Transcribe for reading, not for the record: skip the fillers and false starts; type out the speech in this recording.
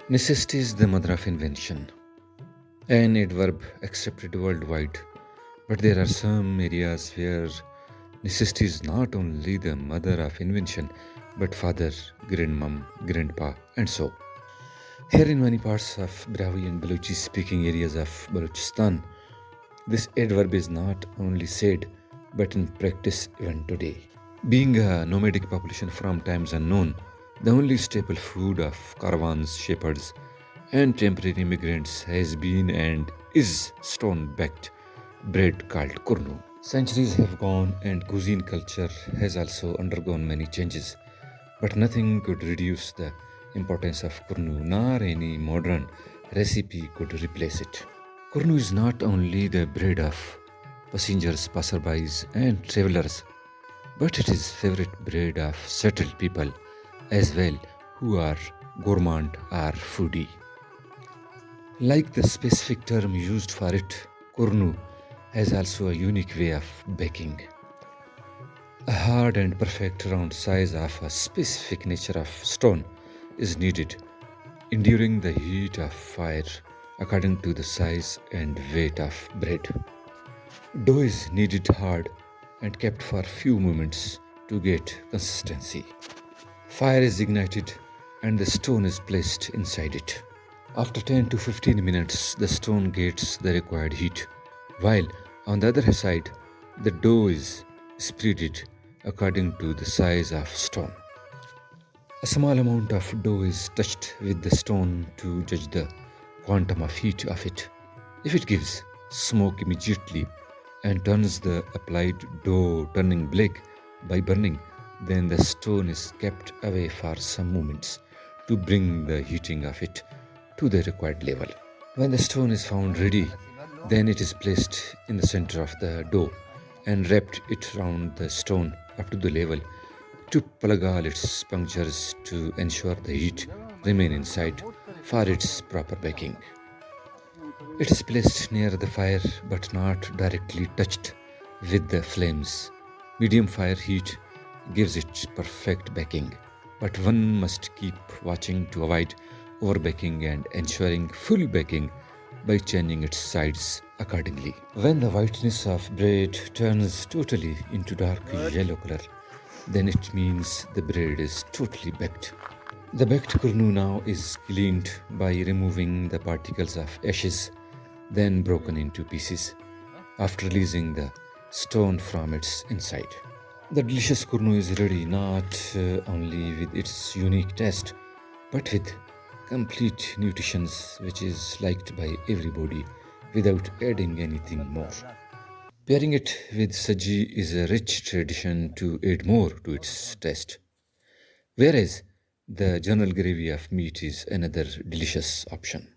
Necessity is the mother of invention, an adverb accepted worldwide. But there are some areas where necessity is not only the mother of invention, but father, grandmom, grandpa, and so. Here in many parts of Brahui and Balochi speaking areas of Balochistan, this adverb is not only said, but in practice even today. Being a nomadic population from times unknown, the only staple food of caravans, shepherds, and temporary immigrants has been and is stone-baked bread called KURNOO. Centuries have gone and cuisine culture has also undergone many changes, but nothing could reduce the importance of KURNOO, nor any modern recipe could replace it. KURNOO is not only the bread of passengers, passerbys, and travelers, but it is favorite bread of settled people as well who are gourmand or foodie. Like the specific term used for it, KURNOO has also a unique way of baking. A hard and perfect round size of a specific nature of stone is needed, enduring the heat of fire according to the size and weight of bread. Dough is kneaded hard and kept for few moments to get consistency. Fire is ignited and the stone is placed inside it. After 10 to 15 minutes, the stone gets the required heat, while on the other side, the dough is spreaded according to the size of stone. A small amount of dough is touched with the stone to judge the quantum of heat of it. If it gives smoke immediately and turns the applied dough turning black by burning, then the stone is kept away for some moments to bring the heating of it to the required level. When the stone is found ready, then it is placed in the center of the dough and wrapped it round the stone up to the level to plug all its punctures to ensure the heat remain inside for its proper baking. It is placed near the fire but not directly touched with the flames. Medium fire heat gives it perfect baking, but one must keep watching to avoid overbaking and ensuring full baking by changing its sides accordingly. When the whiteness of bread turns totally into dark yellow color, then it means the bread is totally baked. The baked KURNOO now is cleaned by removing the particles of ashes, then broken into pieces, after releasing the stone from its inside. The delicious KURNOO is ready not only with its unique taste, but with complete nutrition which is liked by everybody without adding anything more. Pairing it with Sajji is a rich tradition to add more to its taste, whereas the general gravy of meat is another delicious option.